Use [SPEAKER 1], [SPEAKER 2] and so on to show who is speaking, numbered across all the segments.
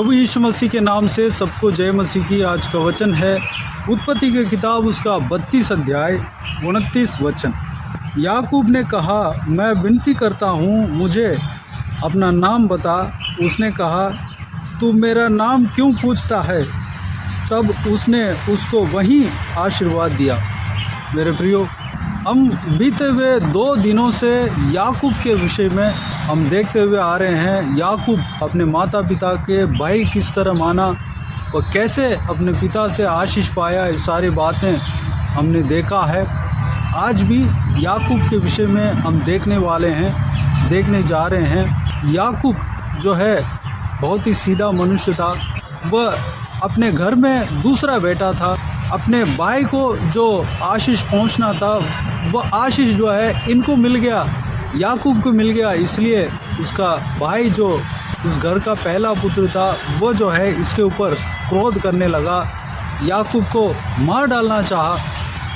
[SPEAKER 1] प्रभु यीशु मसीह के नाम से सबको जय मसीह की। आज का वचन है उत्पत्ति की किताब उसका 32 अध्याय 29 वचन। याकूब ने कहा, मैं विनती करता हूँ मुझे अपना नाम बता। उसने कहा, तू मेरा नाम क्यों पूछता है? तब उसने उसको वहीं आशीर्वाद दिया। मेरे प्रियो, हम बीते हुए 2 दिनों से याकूब के विषय में हम देखते हुए आ रहे हैं। याकूब अपने माता पिता के भाई किस तरह माना और कैसे अपने पिता से आशीष पाया, ये सारी बातें हमने देखा है। आज भी याकूब के विषय में हम देखने जा रहे हैं। याकूब जो है बहुत ही सीधा मनुष्य था। वह अपने घर में दूसरा बेटा था। अपने भाई को जो आशीष पहुंचना था वह आशीष जो है इनको मिल गया, याकूब को मिल गया। इसलिए उसका भाई जो उस घर का पहला पुत्र था वो जो है इसके ऊपर क्रोध करने लगा, याकूब को मार डालना चाहा।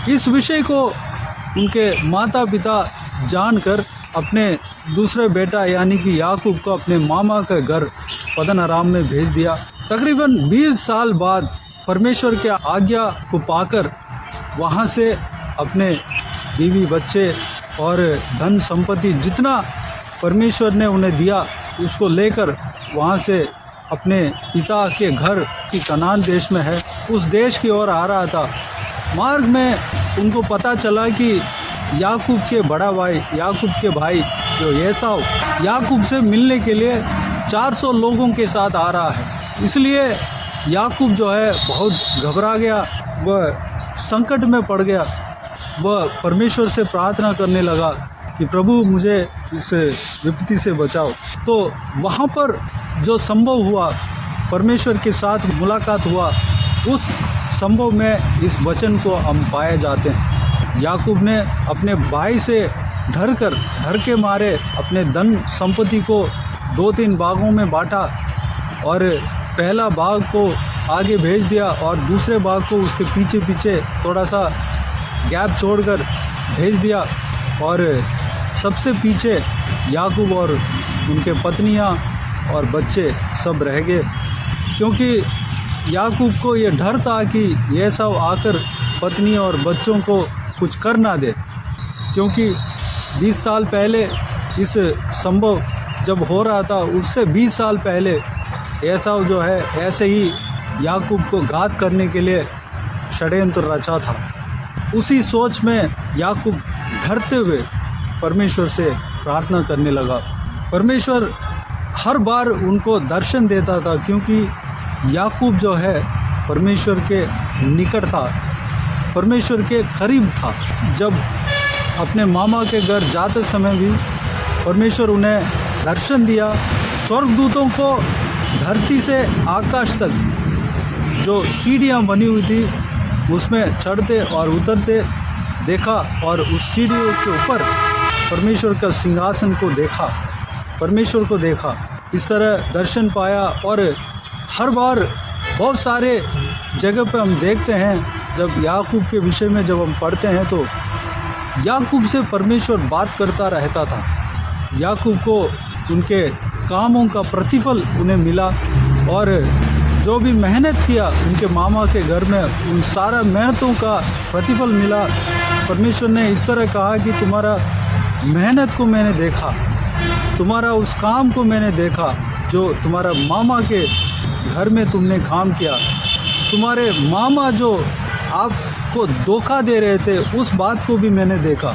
[SPEAKER 1] इस विषय को उनके माता पिता जानकर अपने दूसरे बेटा यानी कि याकूब को अपने मामा के घर पद्दन अराम में भेज दिया। तकरीबन 20 साल बाद परमेश्वर के आज्ञा को पाकर वहाँ से अपने बीवी बच्चे और धन संपत्ति जितना परमेश्वर ने उन्हें दिया उसको लेकर वहाँ से अपने पिता के घर की कनान देश में है उस देश की ओर आ रहा था। मार्ग में उनको पता चला कि याकूब के बड़ा भाई, याकूब के भाई जो एसाव याकूब से मिलने के लिए 400 लोगों के साथ आ रहा है। इसलिए याकूब जो है बहुत घबरा गया, वह संकट में पड़ गया। वह परमेश्वर से प्रार्थना करने लगा कि प्रभु मुझे इस विपत्ति से बचाओ। तो वहाँ पर जो संभव हुआ, परमेश्वर के साथ मुलाकात हुआ, उस संभव में इस वचन को हम पाए जाते हैं। याकूब ने अपने भाई से डर के मारे अपने धन संपत्ति को 2-3 भागों में बांटा और पहला भाग को आगे भेज दिया और दूसरे भाग को उसके पीछे थोड़ा सा गैप छोड़कर भेज दिया। और सबसे पीछे याकूब और उनके पत्नियां और बच्चे सब रह गए, क्योंकि याकूब को ये डर था कि ये सब आकर पत्नी और बच्चों को कुछ कर ना दे। क्योंकि 20 साल पहले इस संभव जब हो रहा था, उससे 20 साल पहले एसाव जो है ऐसे ही याकूब को घात करने के लिए षड्यंत्र रचा था। उसी सोच में याकूब डरते हुए परमेश्वर से प्रार्थना करने लगा। परमेश्वर हर बार उनको दर्शन देता था, क्योंकि याकूब जो है परमेश्वर के निकट था, परमेश्वर के करीब था। जब अपने मामा के घर जाते समय भी परमेश्वर उन्हें दर्शन दिया। स्वर्गदूतों को धरती से आकाश तक जो सीढ़ियाँ बनी हुई थी उसमें चढ़ते और उतरते देखा, और उस सीढ़ियों के ऊपर परमेश्वर का सिंहासन को देखा, परमेश्वर को देखा। इस तरह दर्शन पाया। और हर बार बहुत सारे जगह पे हम देखते हैं, जब याकूब के विषय में जब हम पढ़ते हैं तो याकूब से परमेश्वर बात करता रहता था। याकूब को उनके कामों का प्रतिफल उन्हें मिला, और जो भी मेहनत किया उनके मामा के घर में उन सारा मेहनतों का प्रतिफल मिला। परमेश्वर ने इस तरह कहा कि तुम्हारा मेहनत को मैंने देखा, तुम्हारा उस काम को मैंने देखा जो तुम्हारा मामा के घर में तुमने काम किया। तुम्हारे मामा जो आपको धोखा दे रहे थे उस बात को भी मैंने देखा।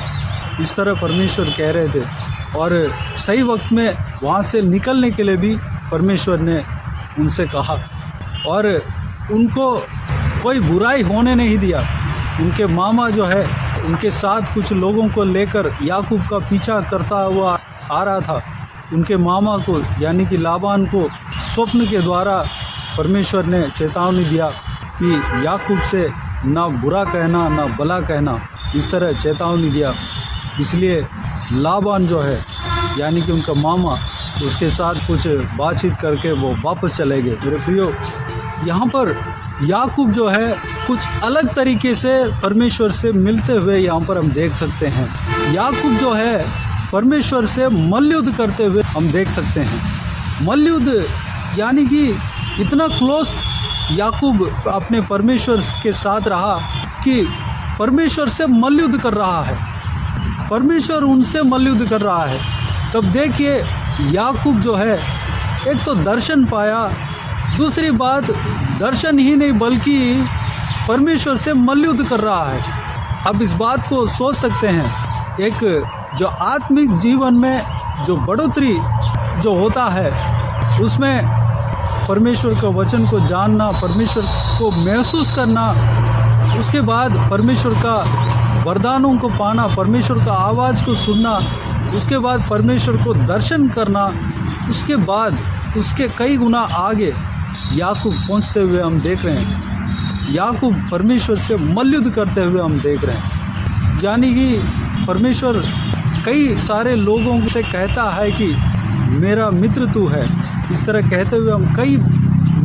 [SPEAKER 1] इस तरह परमेश्वर कह रहे थे। और सही वक्त में वहाँ से निकलने के लिए भी परमेश्वर ने उनसे कहा, और उनको कोई बुराई होने नहीं दिया। उनके मामा जो है उनके साथ कुछ लोगों को लेकर याकूब का पीछा करता हुआ आ रहा था। उनके मामा को यानी कि लाबान को स्वप्न के द्वारा परमेश्वर ने चेतावनी दिया कि याकूब से ना बुरा कहना ना भला कहना, इस तरह चेतावनी दिया। इसलिए लाबान जो है यानी कि उनका मामा, उसके साथ कुछ बातचीत करके वो वापस चले गए। मेरे प्रियो, यहाँ पर याकूब जो है कुछ अलग तरीके से परमेश्वर से मिलते हुए यहाँ पर हम देख सकते हैं। याकूब जो है परमेश्वर से मल्लयुद्ध करते हुए हम देख सकते हैं। मल्लयुद्ध यानी कि इतना क्लोज याकूब अपने परमेश्वर के साथ रहा कि परमेश्वर से मल्लयुद्ध कर रहा है, परमेश्वर उनसे मल्लयुद्ध कर रहा है। तब देखिए याकूब जो है एक तो दर्शन पाया, दूसरी बात दर्शन ही नहीं बल्कि परमेश्वर से मल्लयुद्ध कर रहा है। अब इस बात को सोच सकते हैं, एक जो आत्मिक जीवन में जो बढ़ोतरी जो होता है उसमें परमेश्वर के वचन को जानना, परमेश्वर को महसूस करना, उसके बाद परमेश्वर का वरदानों को पाना, परमेश्वर का आवाज़ को सुनना, उसके बाद परमेश्वर को दर्शन करना, उसके बाद उसके कई गुना आगे याकूब पहुंचते हुए हम देख रहे हैं। याकूब परमेश्वर से मल्लयुद्ध करते हुए हम देख रहे हैं। यानी कि परमेश्वर कई सारे लोगों से कहता है कि मेरा मित्र तू है। इस तरह कहते हुए हम कई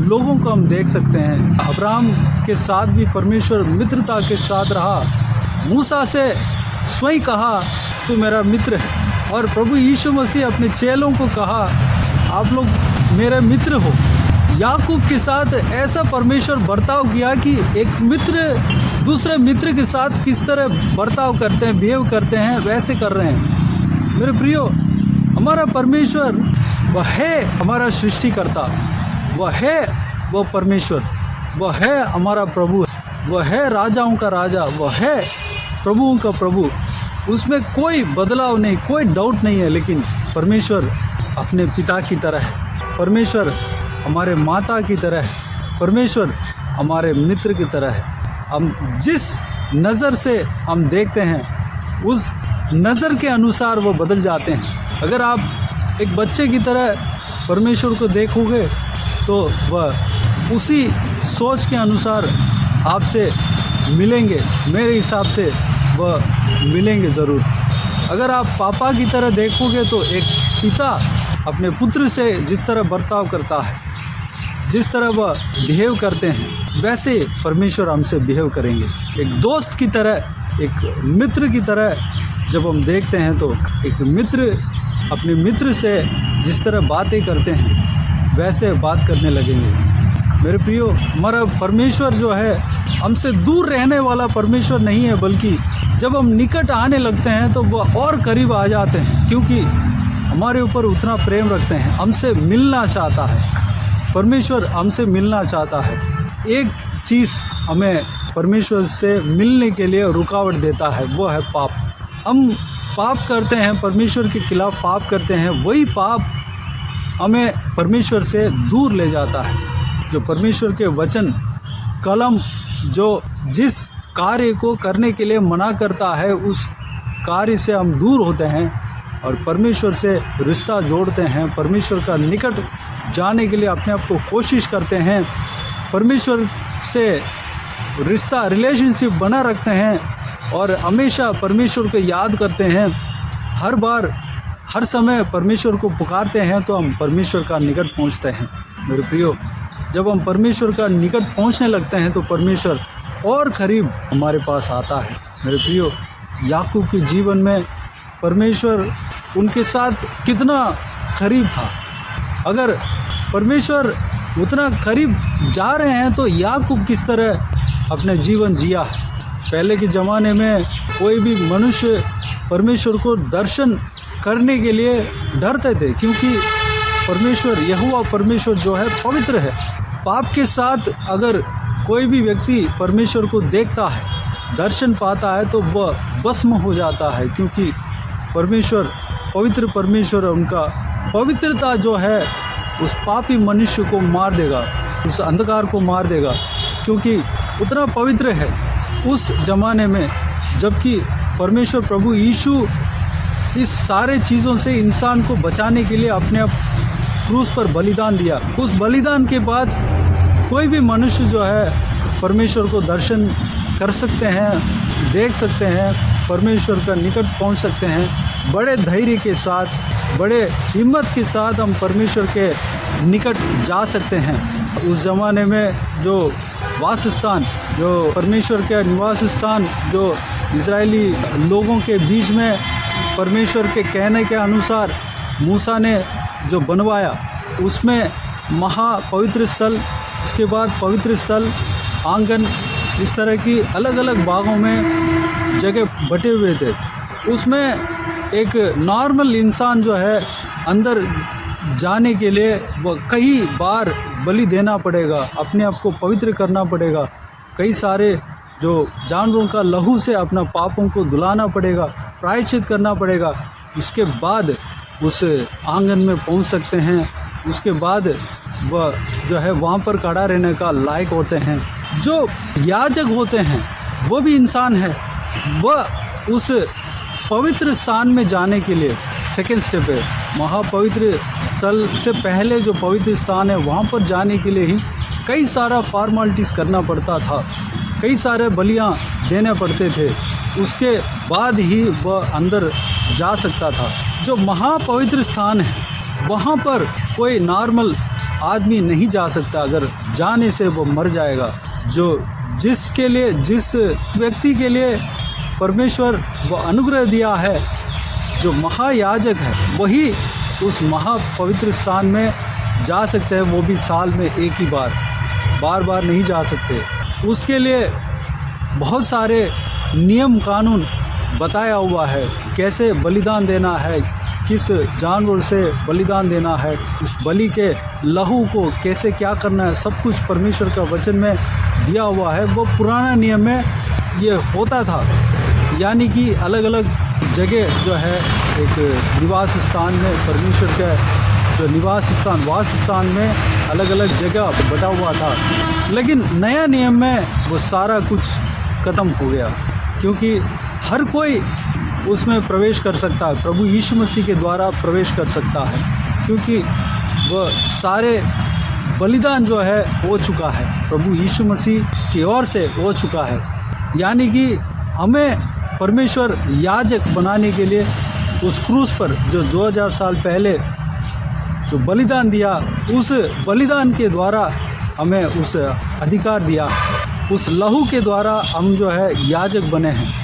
[SPEAKER 1] लोगों को हम देख सकते हैं। अब्राहम के साथ भी परमेश्वर मित्रता के साथ रहा। मूसा से स्वयं कहा तू मेरा मित्र है, और प्रभु यीशु मसीह अपने चेलों को कहा आप लोग मेरे मित्र हो। याकूब के साथ ऐसा परमेश्वर बर्ताव किया कि एक मित्र दूसरे मित्र के साथ किस तरह बर्ताव करते हैं, बिहेव करते हैं, वैसे कर रहे हैं। मेरे प्रियो, हमारा परमेश्वर वह है हमारा सृष्टिकर्ता, वह है वह परमेश्वर, वह है हमारा प्रभु, वह है राजाओं का राजा, वह है प्रभुओं का प्रभु। उसमें कोई बदलाव नहीं, कोई डाउट नहीं है। लेकिन परमेश्वर अपने पिता की तरह है, परमेश्वर हमारे माता की तरह है, परमेश्वर हमारे मित्र की तरह है। हम जिस नज़र से हम देखते हैं उस नज़र के अनुसार वो बदल जाते हैं। अगर आप एक बच्चे की तरह परमेश्वर को देखोगे तो वह उसी सोच के अनुसार आपसे मिलेंगे, मेरे हिसाब से वह मिलेंगे ज़रूर। अगर आप पापा की तरह देखोगे तो एक पिता अपने पुत्र से जिस तरह बर्ताव करता है, जिस तरह वह बिहेव करते हैं, वैसे परमेश्वर हमसे बिहेव करेंगे। एक दोस्त की तरह, एक मित्र की तरह जब हम देखते हैं तो एक मित्र अपने मित्र से जिस तरह बातें करते हैं वैसे बात करने लगेंगे। मेरे प्रियो, हमारा परमेश्वर जो है हमसे दूर रहने वाला परमेश्वर नहीं है, बल्कि जब हम निकट आने लगते हैं तो वह और करीब आ जाते हैं, क्योंकि हमारे ऊपर उतना प्रेम रखते हैं, हमसे मिलना चाहता है। परमेश्वर हमसे मिलना चाहता है। एक चीज़ हमें परमेश्वर से मिलने के लिए रुकावट देता है, वो है पाप। हम पाप करते हैं, परमेश्वर के खिलाफ पाप करते हैं, वही पाप हमें परमेश्वर से दूर ले जाता है। जो परमेश्वर के वचन कलम जो जिस कार्य को करने के लिए मना करता है उस कार्य से हम दूर होते हैं और परमेश्वर से रिश्ता जोड़ते हैं, परमेश्वर का निकट जाने के लिए अपने आप को कोशिश करते हैं, परमेश्वर से रिश्ता रिलेशनशिप बना रखते हैं और हमेशा परमेश्वर को याद करते हैं। हर बार हर समय परमेश्वर को पुकारते हैं तो हम परमेश्वर का निकट पहुंचते हैं। मेरे प्रियो, जब हम परमेश्वर का निकट पहुंचने लगते हैं तो परमेश्वर और करीब हमारे पास आता है। मेरे प्रियो, याकूब के जीवन में परमेश्वर उनके साथ कितना करीब था। अगर परमेश्वर उतना करीब जा रहे हैं तो याकूब किस तरह अपने जीवन जिया है। पहले के ज़माने में कोई भी मनुष्य परमेश्वर को दर्शन करने के लिए डरते थे, क्योंकि परमेश्वर यहोवा परमेश्वर जो है पवित्र है। पाप के साथ अगर कोई भी व्यक्ति परमेश्वर को देखता है, दर्शन पाता है, तो वह भस्म हो जाता है, क्योंकि परमेश्वर पवित्र परमेश्वर, उनका पवित्रता जो है उस पापी मनुष्य को मार देगा, उस अंधकार को मार देगा, क्योंकि उतना पवित्र है उस ज़माने में। जबकि परमेश्वर प्रभु यीशु इस सारे चीज़ों से इंसान को बचाने के लिए अपने आप क्रूस पर बलिदान दिया। उस बलिदान के बाद कोई भी मनुष्य जो है परमेश्वर को दर्शन कर सकते हैं, देख सकते हैं, परमेश्वर का निकट पहुंच सकते हैं। बड़े धैर्य के साथ, बड़े हिम्मत के साथ हम परमेश्वर के निकट जा सकते हैं। उस ज़माने में जो वासस्थान, जो परमेश्वर का निवास स्थान, जो इजरायली लोगों के बीच में परमेश्वर के कहने के अनुसार मूसा ने जो बनवाया, उसमें महापवित्र स्थल, उसके बाद पवित्र स्थल, आंगन, इस तरह की अलग अलग भागों में जगह बटे हुए थे। उसमें एक नॉर्मल इंसान जो है अंदर जाने के लिए वह कई बार बलि देना पड़ेगा, अपने आप को पवित्र करना पड़ेगा, कई सारे जो जानवरों का लहू से अपना पापों को धुलाना पड़ेगा, प्रायश्चित करना पड़ेगा। उसके बाद उस आंगन में पहुंच सकते हैं। उसके बाद वह जो है वहाँ पर खड़ा रहने का लायक होते हैं। जो याजक होते हैं वो भी इंसान है, वह उस पवित्र स्थान में जाने के लिए सेकेंड स्टेप है। महापवित्र स्थल से पहले जो पवित्र स्थान है वहाँ पर जाने के लिए ही कई सारा फॉर्मेलिटीज़ करना पड़ता था, कई सारे बलियाँ देने पड़ते थे, उसके बाद ही वह अंदर जा सकता था। जो महापवित्र स्थान है वहाँ पर कोई नॉर्मल आदमी नहीं जा सकता, अगर जाने से वो मर जाएगा। जिसके लिए, जिस व्यक्ति के लिए परमेश्वर वो अनुग्रह दिया है, जो महायाजक है, वही उस महापवित्र स्थान में जा सकते हैं, वो भी साल में एक ही बार, बार बार नहीं जा सकते। उसके लिए बहुत सारे नियम कानून बताया हुआ है, कैसे बलिदान देना है, किस जानवर से बलिदान देना है, उस बलि के लहू को कैसे क्या करना है, सब कुछ परमेश्वर का वचन में दिया हुआ है। वो पुराना नियम में ये होता था, यानी कि अलग अलग जगह जो है एक निवास स्थान में, परमेश्वर का जो निवास स्थान, वास स्थान में अलग अलग जगह बटा हुआ था। लेकिन नया नियम में वो सारा कुछ ख़त्म हो गया, क्योंकि हर कोई उसमें प्रवेश कर सकता है, प्रभु यीशु मसीह के द्वारा प्रवेश कर सकता है, क्योंकि वह सारे बलिदान जो है हो चुका है, प्रभु यीशु मसीह की ओर से हो चुका है। यानी कि हमें परमेश्वर याजक बनाने के लिए उस क्रूस पर जो 2000 साल पहले जो बलिदान दिया, उस बलिदान के द्वारा हमें उस अधिकार दिया, उस लहू के द्वारा हम जो है याजक बने हैं।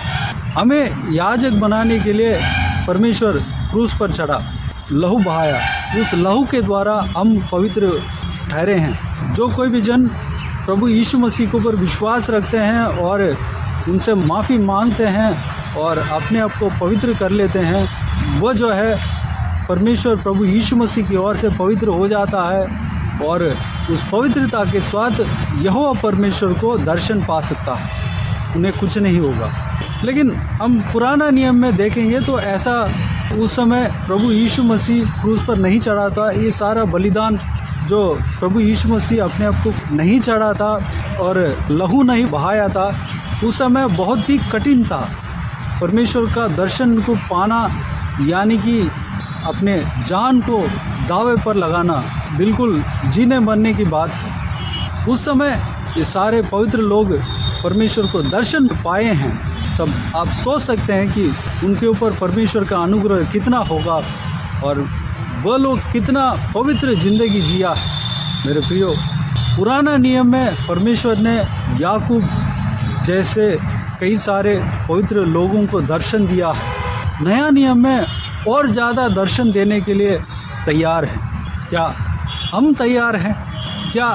[SPEAKER 1] हमें याजक बनाने के लिए परमेश्वर क्रूस पर चढ़ा, लहू बहाया, उस लहू के द्वारा हम पवित्र ठहरे हैं। जो कोई भी जन प्रभु यीशु मसीह के ऊपर विश्वास रखते हैं और उनसे माफ़ी मांगते हैं और अपने आप को पवित्र कर लेते हैं, वह जो है परमेश्वर प्रभु यीशु मसीह की ओर से पवित्र हो जाता है और उस पवित्रता के स्वाद यहोवा परमेश्वर को दर्शन पा सकता है, उन्हें कुछ नहीं होगा। लेकिन हम पुराना नियम में देखेंगे तो ऐसा उस समय प्रभु यीशु मसीह क्रूस पर नहीं चढ़ा था। ये सारा बलिदान जो प्रभु यीशु मसीह अपने आप को नहीं चढ़ा था और लहू नहीं बहाया था, उस समय बहुत ही कठिन था। परमेश्वर का दर्शन को पाना यानी कि अपने जान को दावे पर लगाना, बिल्कुल जीने मरने की बात है। उस समय ये सारे पवित्र लोग परमेश्वर को दर्शन पाए हैं, तब आप सोच सकते हैं कि उनके ऊपर परमेश्वर का अनुग्रह कितना होगा और वह लोग कितना पवित्र ज़िंदगी जिया है। मेरे प्रियो, पुराना नियम में परमेश्वर ने याकूब जैसे कई सारे पवित्र लोगों को दर्शन दिया है। नया नियम में और ज़्यादा दर्शन देने के लिए तैयार हैं। क्या हम तैयार हैं? क्या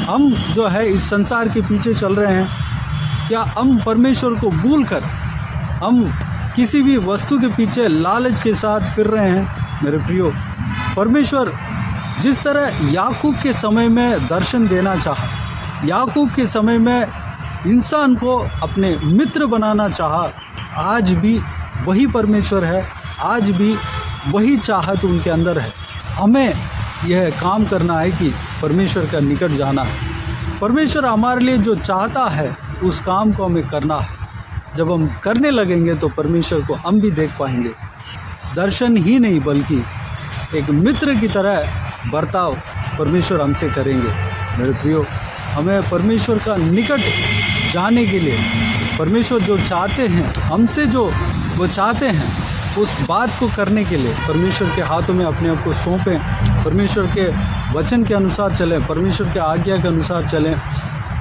[SPEAKER 1] हम जो है इस संसार के पीछे चल रहे हैं? क्या हम परमेश्वर को भूलकर हम किसी भी वस्तु के पीछे लालच के साथ फिर रहे हैं? मेरे प्रियो, परमेश्वर जिस तरह याकूब के समय में दर्शन देना चाहा, याकूब के समय में इंसान को अपने मित्र बनाना चाहा, आज भी वही परमेश्वर है, आज भी वही चाहत उनके अंदर है। हमें यह काम करना है कि परमेश्वर का निकट जाना है। परमेश्वर हमारे लिए जो चाहता है उस काम को हमें करना है। जब हम करने लगेंगे तो परमेश्वर को हम भी देख पाएंगे। दर्शन ही नहीं बल्कि एक मित्र की तरह बर्ताव परमेश्वर हमसे करेंगे। मेरे प्रियो, हमें परमेश्वर का निकट जाने के लिए परमेश्वर जो चाहते हैं हमसे, जो वो चाहते हैं उस बात को करने के लिए परमेश्वर के हाथों में अपने आप को सौंपें, परमेश्वर के वचन के अनुसार चलें, परमेश्वर के आज्ञा के अनुसार चलें।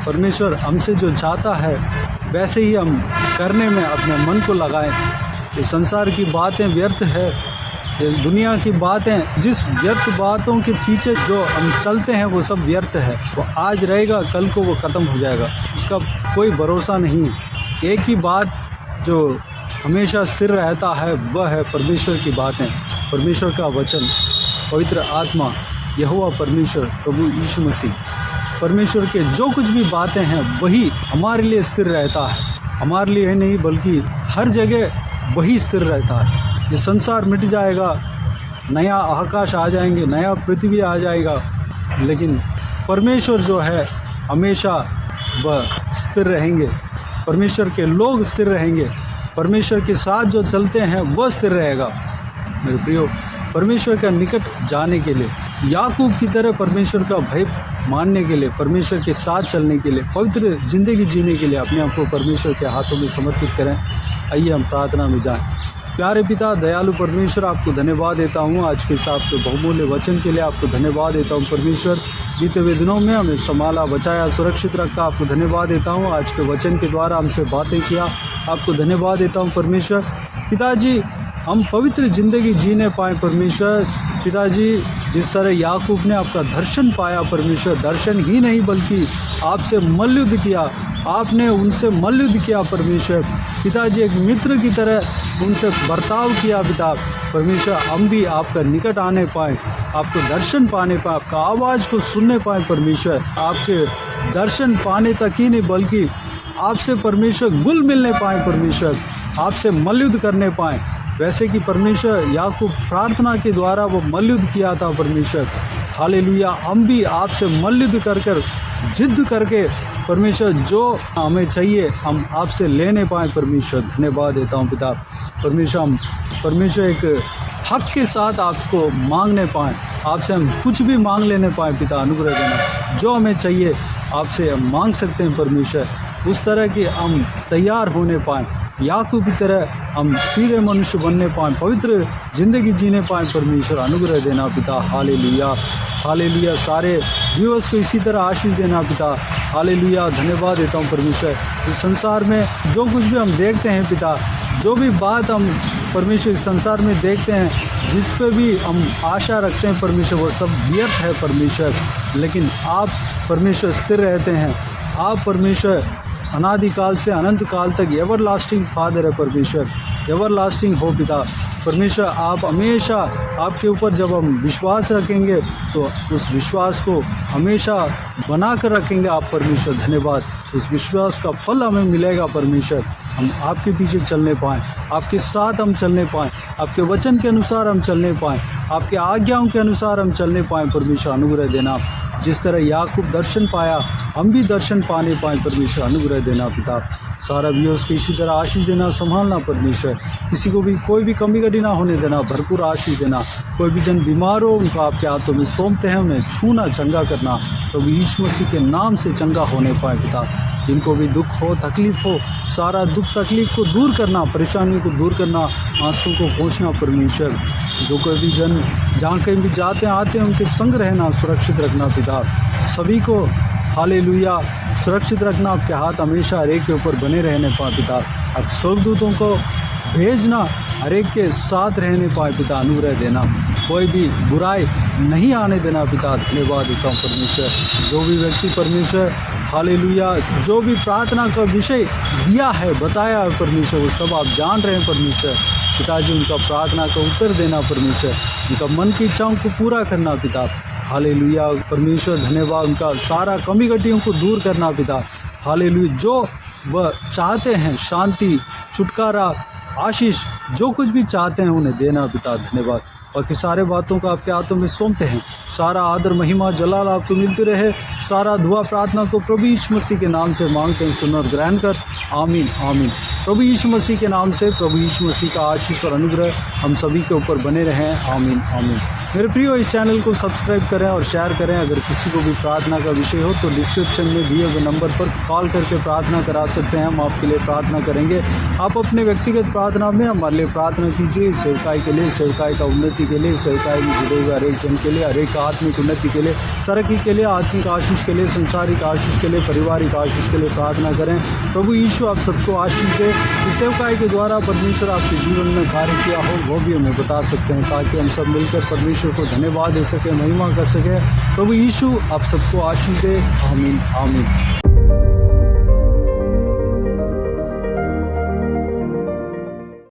[SPEAKER 1] परमेश्वर हमसे जो चाहता है वैसे ही हम करने में अपने मन को लगाएं। इस संसार की बातें व्यर्थ है, ये दुनिया की बातें, जिस व्यर्थ बातों के पीछे जो हम चलते हैं वो सब व्यर्थ है। वो आज रहेगा, कल को वो ख़त्म हो जाएगा, उसका कोई भरोसा नहीं है। एक ही बात जो हमेशा स्थिर रहता है वह है परमेश्वर की बातें, परमेश्वर का वचन, पवित्र आत्मा, यहोवा परमेश्वर, प्रभु यीशु मसीह। परमेश्वर के जो कुछ भी बातें हैं वही हमारे लिए स्थिर रहता है। हमारे लिए नहीं बल्कि हर जगह वही स्थिर रहता है। ये संसार मिट जाएगा, नया आकाश आ जाएंगे, नया पृथ्वी आ जाएगा, लेकिन परमेश्वर जो है हमेशा वह स्थिर रहेंगे। परमेश्वर के लोग स्थिर रहेंगे, परमेश्वर के साथ जो चलते हैं वह स्थिर रहेगा। मेरे प्रियो, परमेश्वर का निकट जाने के लिए, याकूब की तरह परमेश्वर का भय मानने के लिए, परमेश्वर के साथ चलने के लिए, पवित्र ज़िंदगी जीने के लिए अपने आप को परमेश्वर के हाथों में समर्पित करें। आइए हम प्रार्थना में जाएं। प्यारे पिता, दयालु परमेश्वर, आपको धन्यवाद देता हूँ आज के साथ के बहुमूल्य वचन के लिए। आपको धन्यवाद देता हूँ परमेश्वर, बीते हुए दिनों में हमें संभाला, बचाया, सुरक्षित रखा। आपको धन्यवाद देता हूँ आज के वचन के द्वारा हमसे बातें किया। आपको धन्यवाद देता हूँ परमेश्वर। पिताजी, हम पवित्र ज़िंदगी जीने पाएँ परमेश्वर। पिताजी, जिस तरह याकूब ने आपका दर्शन पाया परमेश्वर, दर्शन ही नहीं बल्कि आपसे मल्लयुद्ध किया, आपने उनसे मल्लयुद्ध किया परमेश्वर। पिताजी, एक मित्र की तरह उनसे बर्ताव किया पिता परमेश्वर। हम भी आपका निकट आने पाएँ, आपको दर्शन पाने पाएँ, आपका आवाज़ को सुनने पाएँ परमेश्वर। आपके दर्शन पाने तक ही नहीं बल्कि आपसे परमेश्वर गुल मिलने पाएँ परमेश्वर, आपसे मल्लयुद्ध करने पाएँ। वैसे कि परमेश्वर याकूब प्रार्थना के द्वारा वो मल्लयुद्ध किया था परमेश्वर। हालेलुया, हम भी आपसे मल्लयुद्ध कर जिद्द करके परमेश्वर जो हमें चाहिए हम आपसे लेने पाएँ परमेश्वर। धन्यवाद देता हूँ पिता परमेश्वर। हम परमेश्वर एक हक के साथ आपको मांगने पाएँ, आपसे हम कुछ भी मांग लेने पाएँ पिता। अनुग्रह देना, जो हमें चाहिए आपसे हम मांग सकते हैं परमेश्वर। उस तरह के हम तैयार होने पाएँ, याकूब की तरह हम सीधे मनुष्य बनने पाएँ, पवित्र ज़िंदगी जीने पाएँ परमेश्वर। अनुग्रह देना पिता। Hallelujah, hallelujah. सारे व्यूअर्स को इसी तरह आशीष देना पिता। हालेलुया। धन्यवाद देता हूँ परमेश्वर। इस संसार में जो कुछ भी हम देखते हैं पिता, जो भी बात हम परमेश्वर इस संसार में देखते हैं, जिस पे भी हम आशा रखते हैं परमेश्वर, वो सब व्यर्थ है परमेश्वर। लेकिन आप परमेश्वर स्थिर रहते हैं। आप परमेश्वर अनादिकाल से अनंत काल तक एवरलास्टिंग फादर है परमेश्वर, एवरलास्टिंग हो पिता परमेश्वर। आप हमेशा आपके ऊपर जब हम विश्वास रखेंगे तो उस विश्वास को हमेशा बना कर रखेंगे आप परमेश्वर। धन्यवाद। उस विश्वास का फल हमें मिलेगा परमेश्वर। हम आपके पीछे चलने पाएँ, आपके साथ हम चलने पाएँ, आपके वचन के अनुसार हम चलने पाएँ, आपके आज्ञाओं के अनुसार हम चलने पाएँ परमेश्वर। अनुग्रह देना। जिस तरह याकूब दर्शन पाया, हम भी दर्शन पाने पाएँ परमेश्वर। अनुग्रह देना पिता। सारा व्यूअर्स को इसी तरह आशीष देना, संभालना परमेश्वर। किसी को भी कोई भी कमी कड़ी ना होने देना, भरपूर आशीष देना। कोई भी जन बीमार हो उनको आपके हाथों में सौंपते हैं, उन्हें छूना, चंगा करना। प्रभु यीशु मसीह के नाम से चंगा होने पाए पिता। जिनको भी दुख हो, तकलीफ़ हो, सारा दुख तकलीफ़ को दूर करना, परेशानियों को दूर करना, आंसू को पहुँचना परमेश्वर। जो कोई भी जन जहाँ कहीं भी जाते आते हैं उनके संग रहना, सुरक्षित रखना पिता। सभी को हालेलुया सुरक्षित रखना। आपके हाथ हमेशा हर एक के ऊपर बने रहने पाए पिता। आप स्वर्गदूतों को भेजना, हर एक के साथ रहने पाए पिता। अनुग्रह देना, कोई भी बुराई नहीं आने देना पिता। धन्यवाद देता हूँ परमेश्वर। जो भी व्यक्ति परमेश्वर हालेलुया जो भी प्रार्थना का विषय दिया है, बताया है परमेश्वर, वो सब आप जान रहे हैं परमेश्वर। पिताजी, उनका प्रार्थना का उत्तर देना परमेश्वर, उनका मन की इच्छाओं को पूरा करना पिता। हालेलुया परमेश्वर। धन्यवाद। उनका सारा कमी कटियों को दूर करना पिता। हालेलुया। जो वह चाहते हैं, शांति, छुटकारा, आशीष, जो कुछ भी चाहते हैं उन्हें देना पिता। धन्यवाद। बाकी सारे बातों को आपके हाथों में सौंपते हैं। सारा आदर, महिमा, जलाल आपको मिलते रहे। सारा दुआ प्रार्थना को प्रभु यीशु मसीह के नाम से मांगते हैं, सुन और ग्रहण कर। आमीन, आमीन। प्रभु यीशु मसीह के नाम से प्रभु यीशु मसीह का आशीष और अनुग्रह हम सभी के ऊपर बने रहें। आमीन, आमीन। मेरे प्रियो, इस चैनल को सब्सक्राइब करें और शेयर करें। अगर किसी को भी प्रार्थना का विषय हो तो डिस्क्रिप्शन में दिए हुए नंबर पर कॉल करके प्रार्थना करा सकते हैं। हम आपके लिए प्रार्थना करेंगे। आप अपने व्यक्तिगत प्रार्थना में हमारे लिए प्रार्थना कीजिए, सेवकाई के लिए, सेवकाई का उन्नति के लिए, सेवकाई में जुड़े हुए हर एक जन के लिए, हर एक आत्मिक उन्नति के लिए, तरक्की के लिए, आत्मिक आशीष के लिए, संसारिक आशीष के लिए, पारिवारिक आशीष के लिए प्रार्थना करें। प्रभु यीशु आप सबको आशीष दे। इस सेवकाई के द्वारा परमेश्वर आपके जीवन में कार्य किया हो वो भी हमें बता सकते हैं, ताकि हम सब मिलकर परमेश्वर को धन्यवाद दे सकें, महिमा कर सकें। प्रभु यीशु आप सबको आशीष दे। आमीन आमीन।